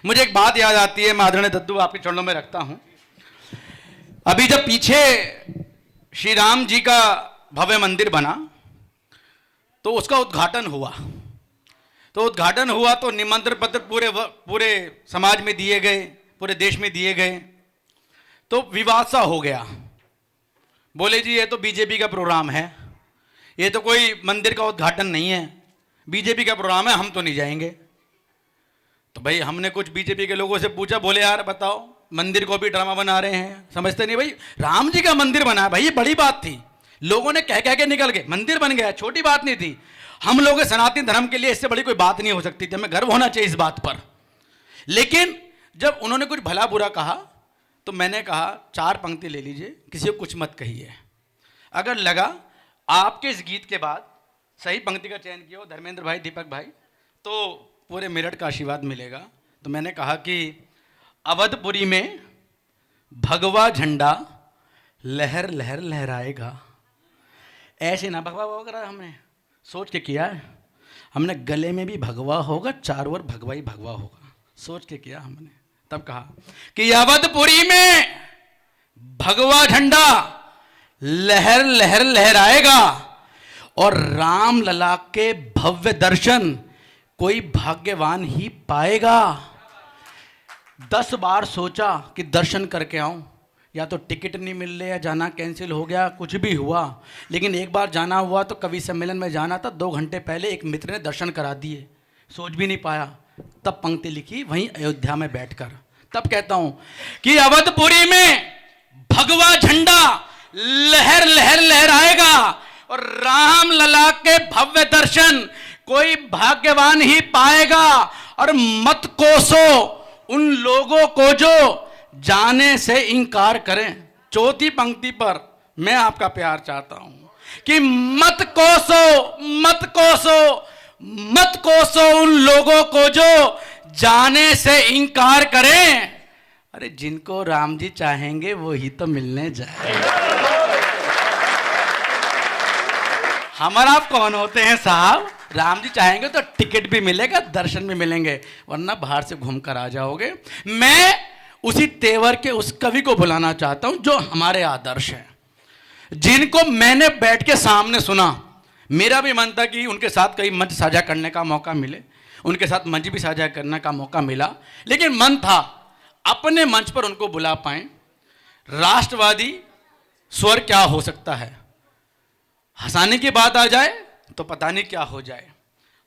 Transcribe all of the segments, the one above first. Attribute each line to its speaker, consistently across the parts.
Speaker 1: मुझे एक बात याद आती है, मैं आदरणीय दद्दू आपके चरणों में रखता हूं। अभी जब पीछे श्री राम जी का भव्य मंदिर बना तो उसका उद्घाटन हुआ, तो निमंत्रण पत्र पूरे समाज में दिए गए, पूरे देश में दिए गए। तो विवाद सा हो गया, बोले जी ये तो बीजेपी का प्रोग्राम है, ये तो कोई मंदिर का उद्घाटन नहीं है, बीजेपी का प्रोग्राम है, हम तो नहीं जाएंगे। तो भाई हमने कुछ बीजेपी के लोगों से पूछा, बोले यार बताओ मंदिर को भी ड्रामा बना रहे हैं, समझते नहीं भाई राम जी का मंदिर बना है, भाई ये बड़ी बात थी, लोगों ने कह के निकल गए, मंदिर बन गया, छोटी बात नहीं थी। हम लोग सनातन धर्म के लिए इससे बड़ी कोई बात नहीं हो सकती थी, हमें गर्व होना चाहिए इस बात पर। लेकिन जब उन्होंने कुछ भला बुरा कहा तो मैंने कहा 4 पंक्ति ले लीजिए, किसी को कुछ मत कहिए। अगर लगा आपके इस गीत के बाद सही पंक्ति का चयन किया हो धर्मेंद्र भाई, दीपक भाई, तो पूरे मेरठ का आशीर्वाद मिलेगा। तो मैंने कहा कि अवधपुरी में भगवा झंडा लहर लहर लहराएगा। ऐसे ना भगवा होगा, हमने सोच के किया है, हमने गले में भी भगवा होगा, चारों ओर भगवा ही भगवा होगा, सोच के किया हमने। तब कहा कि अवधपुरी में भगवा झंडा लहर लहर लहराएगा और राम लला के भव्य दर्शन कोई भाग्यवान ही पाएगा। 10 बार सोचा कि दर्शन करके आऊं, या तो टिकट नहीं मिल रहे, या जाना कैंसिल हो गया, कुछ भी हुआ, लेकिन एक बार जाना हुआ तो कवि सम्मेलन में जाना था। 2 घंटे पहले एक मित्र ने दर्शन करा दिए, सोच भी नहीं पाया, तब पंक्ति लिखी वहीं अयोध्या में बैठकर। तब कहता हूं कि अवधपुरी में भगवा झंडा लहर लहर लहराएगा और राम लला के भव्य दर्शन कोई भाग्यवान ही पाएगा। और मत कोसो उन लोगों को जो जाने से इंकार करें। चौथी पंक्ति पर मैं आपका प्यार चाहता हूं कि मत कोसो उन लोगों को जो जाने से इंकार करें। अरे जिनको राम जी चाहेंगे वो ही तो मिलने जाए। हमारा आप कौन होते हैं साहब? राम जी चाहेंगे तो टिकट भी मिलेगा, दर्शन भी मिलेंगे, वरना बाहर से घूमकर आ जाओगे। मैं उसी तेवर के उस कवि को बुलाना चाहता हूं जो हमारे आदर्श हैं, जिनको मैंने बैठ के सामने सुना। मेरा भी मन था कि उनके साथ कई मंच साझा करने का मौका मिले, उनके साथ मंच भी साझा करने का मौका मिला, लेकिन मन था अपने मंच पर उनको बुला पाएं। राष्ट्रवादी स्वर क्या हो सकता है, हंसाने की बात आ जाए तो पता नहीं क्या हो जाए।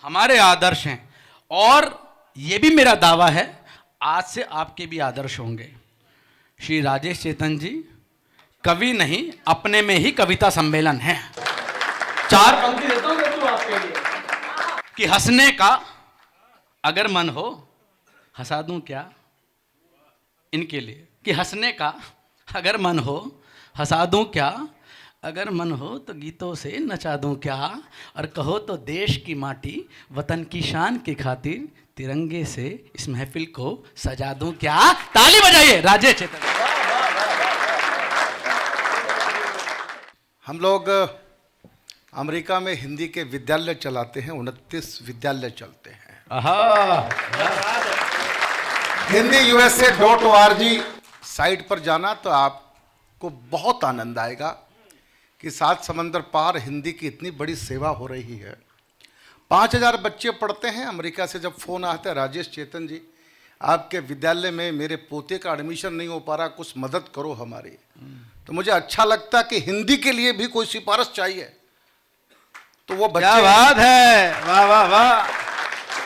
Speaker 1: हमारे आदर्श हैं और ये भी मेरा दावा है आज से आपके भी आदर्श होंगे। श्री राजेश चेतन जी कवि नहीं, अपने में ही कविता सम्मेलन है। 4 पंक्ति देता हूं तो आपके लिए कि हंसने का अगर मन हो हंसा दूं क्या, इनके लिए कि हंसने का अगर मन हो हंसा दूं क्या, अगर मन हो तो गीतों से नचा दूं क्या, और कहो तो देश की माटी वतन की शान की खातिर तिरंगे से इस महफिल को सजा दूं क्या। ताली बजाइए राजेश चेतन।
Speaker 2: हम लोग अमेरिका में हिंदी के विद्यालय चलाते हैं, 29 विद्यालय चलते हैं। hindi.usa.org साइट पर जाना तो आपको बहुत आनंद आएगा कि 7 समंदर पार हिंदी की इतनी बड़ी सेवा हो रही है। 5000 बच्चे पढ़ते हैं। अमेरिका से जब फ़ोन आता है, राजेश चेतन जी आपके विद्यालय में मेरे पोते का एडमिशन नहीं हो पा रहा, कुछ मदद करो हमारी, तो मुझे अच्छा लगता कि हिंदी के लिए भी कोई सिफारिश चाहिए। तो वो बच्चे,
Speaker 1: क्या बात है, वाह वाह वाह।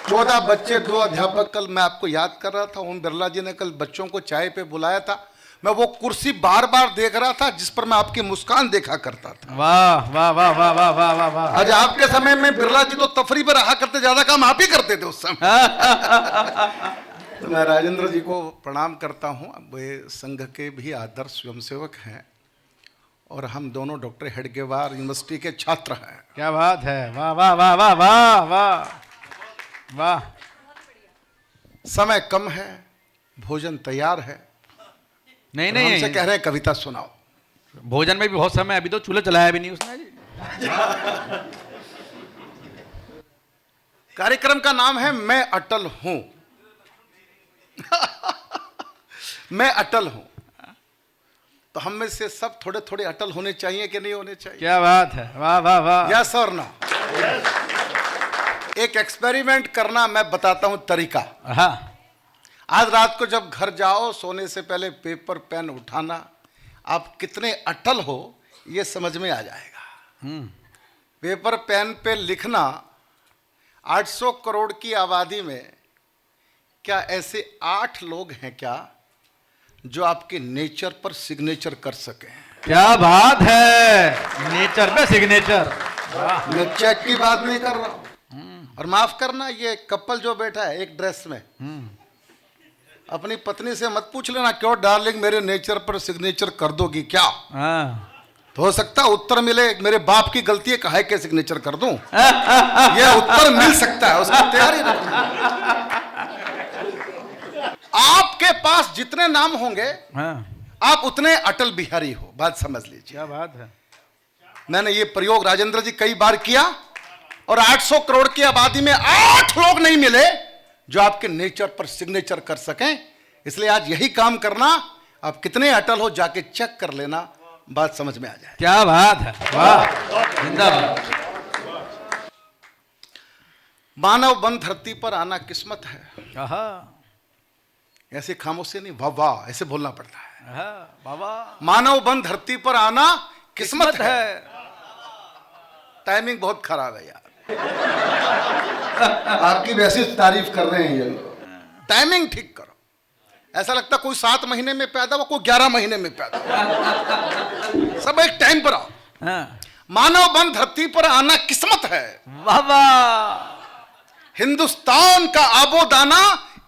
Speaker 2: 14 बच्चे, 2 अध्यापक। कल मैं आपको याद कर रहा था, ओम बिरला जी ने कल बच्चों को चाय पे बुलाया था, मैं वो कुर्सी बार बार देख रहा था जिस पर मैं आपकी मुस्कान देखा करता था।
Speaker 1: वाह वाह वाह वाह वाह वाह वाह वाह।
Speaker 2: आज आपके समय में बिरला जी तो तफरी पर रहा करते, ज्यादा काम आप ही करते थे उस समय। तो मैं राजेंद्र जी को प्रणाम करता हूँ। वे संघ के भी आदर्श स्वयंसेवक हैं और हम दोनों डॉक्टर हेडगेवार यूनिवर्सिटी के छात्र हैं।
Speaker 1: क्या बात है, वाह वाह वाह वाह वाह वाह वाह।
Speaker 2: समय कम है, भोजन तैयार है,
Speaker 1: नहीं
Speaker 2: नहीं हमसे कह रहे हैं कविता सुनाओ।
Speaker 1: भोजन में भी बहुत समय, अभी तो चूल्हा चलाया भी नहीं उसने जी।
Speaker 2: कार्यक्रम का नाम है मैं अटल हूं। मैं अटल हूं, तो हम में से सब थोड़े थोड़े अटल होने चाहिए कि नहीं होने चाहिए?
Speaker 1: क्या बात है, वाह वाह वाह।
Speaker 2: यस और ना? एक एक्सपेरिमेंट करना मैं बताता हूं तरीका।
Speaker 1: हाँ।
Speaker 2: आज रात को जब घर जाओ, सोने से पहले पेपर पेन उठाना, आप कितने अटल हो ये समझ में आ जाएगा। पेपर पेन पे लिखना, 800 करोड़ की आबादी में क्या ऐसे 8 लोग हैं क्या जो आपके नेचर पर सिग्नेचर कर सके?
Speaker 1: क्या बात है, नेचर पे सिग्नेचर।
Speaker 2: मैं चेक की बात नहीं कर रहा हूं। और माफ करना, ये कपल जो बैठा है एक ड्रेस में, अपनी पत्नी से मत पूछ लेना क्यों डार्लिंग मेरे नेचर पर सिग्नेचर कर दोगी क्या?
Speaker 1: हाँ।
Speaker 2: तो हो सकता उत्तर मिले मेरे बाप की गलती है काहे के सिग्नेचर कर दूं। यह उत्तर मिल सकता है, उसकी तैयारी रखना। आपके पास जितने नाम होंगे,
Speaker 1: हाँ।
Speaker 2: आप उतने अटल बिहारी हो। बात समझ लीजिए।
Speaker 1: क्या बात है।
Speaker 2: मैंने ये प्रयोग राजेंद्र जी कई बार किया, और 800 करोड़ की आबादी में 8 लोग नहीं मिले जो आपके नेचर पर सिग्नेचर कर सकें। इसलिए आज यही काम करना, आप कितने अटल हो जाके चेक कर लेना, बात समझ में आ जाए।
Speaker 1: क्या बात है, वाह, जिंदाबाद।
Speaker 2: मानव बन धरती पर आना किस्मत है।
Speaker 1: आहा,
Speaker 2: ऐसे खामोशी नहीं, वाह वाह ऐसे बोलना पड़ता है।
Speaker 1: आहा, बाबा।
Speaker 2: मानव बन धरती पर आना किस्मत है।
Speaker 1: है।
Speaker 2: टाइमिंग बहुत खराब है यार। आपकी वैसी तारीफ कर रहे हैं ये लोग। टाइमिंग ठीक करो। ऐसा लगता कोई 7 महीने में पैदा हुआ, कोई 11 महीने में पैदा हुआ। सब एक टाइम पर आओ।
Speaker 1: हाँ।
Speaker 2: मानव बन धरती पर आना किस्मत है।
Speaker 1: वाह वाह,
Speaker 2: हिंदुस्तान का आबोदाना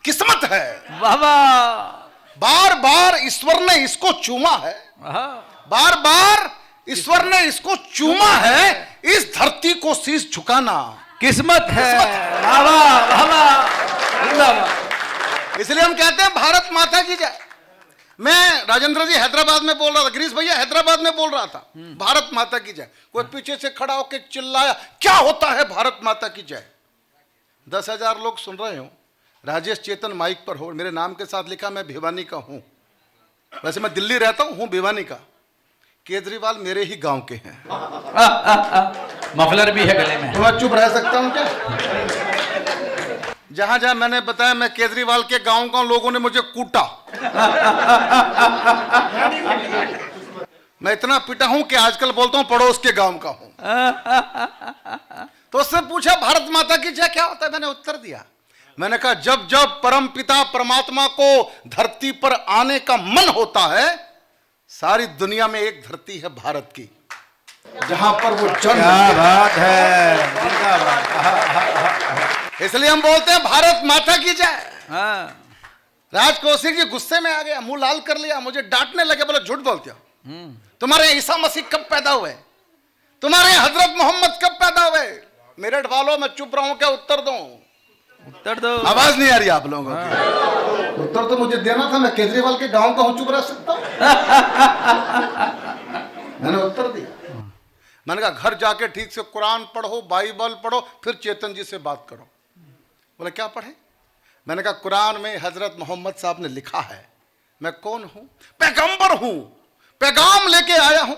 Speaker 2: किस्मत है।
Speaker 1: वाह वाह।
Speaker 2: बार बार ईश्वर ने इसको चूमा है।
Speaker 1: आहा,
Speaker 2: बार बार ईश्वर ने इसको चूमा है। इस धरती को शीश झुकाना
Speaker 1: किस्मत है। वाह वाह, वाह वाह, जिंदाबाद।
Speaker 2: इसलिए हम कहते हैं भारत माता की जय। मैं राजेंद्र जी हैदराबाद में बोल रहा था, गिरीश भैया हैदराबाद में बोल रहा था, भारत माता की जय। कोई पीछे से खड़ा होकर चिल्लाया, क्या होता है भारत माता की जय? 10,000 लोग सुन रहे हो। राजेश चेतन माइक पर हो, मेरे नाम के साथ लिखा, मैं भिवानी का हूं। वैसे मैं दिल्ली रहता हूं भिवानी का। केजरीवाल मेरे ही गांव के हैं।
Speaker 1: मफलर भी है गले में।
Speaker 2: तो मैं चुप रह सकता हूं क्या? जहां जहां मैंने बताया मैं केजरीवाल के गांव का, लोगों ने मुझे कूटा। मैं इतना पिटा हूं कि आजकल बोलता हूं पड़ोस के गांव का हूं। तो उसने पूछा भारत माता की जय क्या होता है? मैंने उत्तर दिया। मैंने कहा जब जब परम पिता परमात्मा को धरती पर आने का मन होता है, सारी दुनिया में एक धरती है भारत की, जहां पर वो जन्म।
Speaker 1: क्या बात है, जिंदाबाद।
Speaker 2: इसलिए हम बोलते हैं भारत माता की जय।
Speaker 1: हाँ।
Speaker 2: राज कौशिक जी गुस्से में आ गया, मुंह लाल कर लिया, मुझे डांटने लगे, बोले झूठ बोलते हो। तुम्हारे ईसा मसीह कब पैदा हुए? तुम्हारे हजरत मोहम्मद कब पैदा हुए? मेरठ वालों, मैं चुप रहा हूं क्या उत्तर दूं?
Speaker 1: उत्तर दो।
Speaker 2: आवाज नहीं आ रही आप लोगों की। उत्तर तो मुझे देना था। मैं केजरीवाल के गांव का हूं, चुप रह सकता हूं? मैंने उत्तर दिया। मैंने कहा घर जाके ठीक से कुरान पढ़ो, बाइबल पढ़ो, फिर चेतन जी से बात करो। बोले क्या पढ़े? मैंने कहा कुरान में हजरत मोहम्मद साहब ने लिखा है। मैं कौन हूं? पैगंबर हूं, पैगाम लेके आया हूं,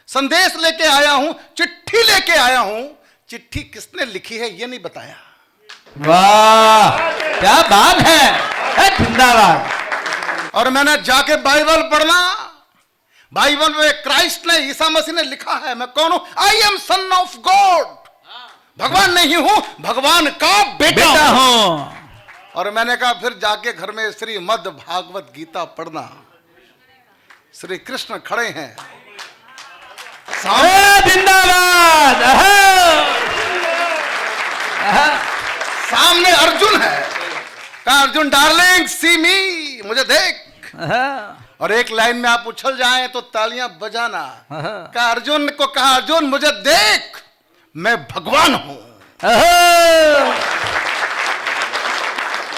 Speaker 2: संदेश लेके आया हूं, चिट्ठी लेके आया हूं। चिट्ठी किसने लिखी है ये नहीं बताया।
Speaker 1: वाह, क्या बात है, जिंदाबाद।
Speaker 2: और मैंने जाके बाइबल पढ़ना। बाइबल में क्राइस्ट ने, ईसा मसीह ने लिखा है मैं कौन हूं? I am son of God. भगवान नहीं हूं, भगवान का बेटा
Speaker 1: हूं।
Speaker 2: और मैंने कहा फिर जाके घर में श्रीमद् भागवत गीता पढ़ना। श्री कृष्ण खड़े हैं
Speaker 1: जिंदाबाद।
Speaker 2: सामने अर्जुन है। कहा अर्जुन डार्लिंग सी मी, मुझे देख। और एक लाइन में आप उछल जाएं तो तालियां बजाना। कहा अर्जुन को, कहा अर्जुन मुझे देख, मैं भगवान हूं।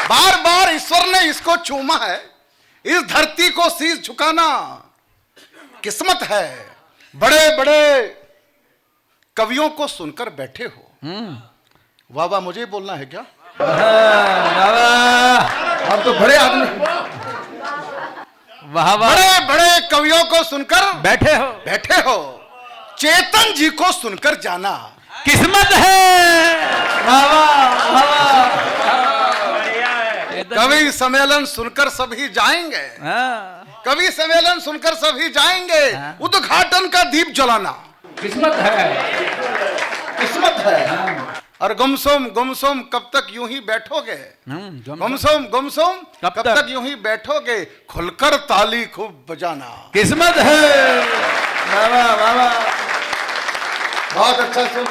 Speaker 2: बार बार ईश्वर ने इसको चूमा है। इस धरती को शीश झुकाना किस्मत है। बड़े बड़े कवियों को सुनकर बैठे हो। वाह वाह, मुझे बोलना है क्या? आप तो बड़े आदमी।
Speaker 1: वाह वाह,
Speaker 2: बड़े बड़े कवियों को सुनकर
Speaker 1: बैठे हो,
Speaker 2: चेतन जी को सुनकर जाना
Speaker 1: किस्मत है। वाह वाह, वाह वाह।
Speaker 2: कवि सम्मेलन सुनकर सभी जाएंगे, कवि सम्मेलन सुनकर सभी जाएंगे, उद्घाटन का दीप जलाना
Speaker 1: किस्मत है,
Speaker 2: किस्मत है। और गुमसुम कब तक यूं ही बैठोगे, गुमसुम कब तक यूं ही बैठोगे, खुलकर ताली खूब बजाना
Speaker 1: किस्मत है। वाह वाह, वाह वाह।
Speaker 2: बहुत अच्छा सुन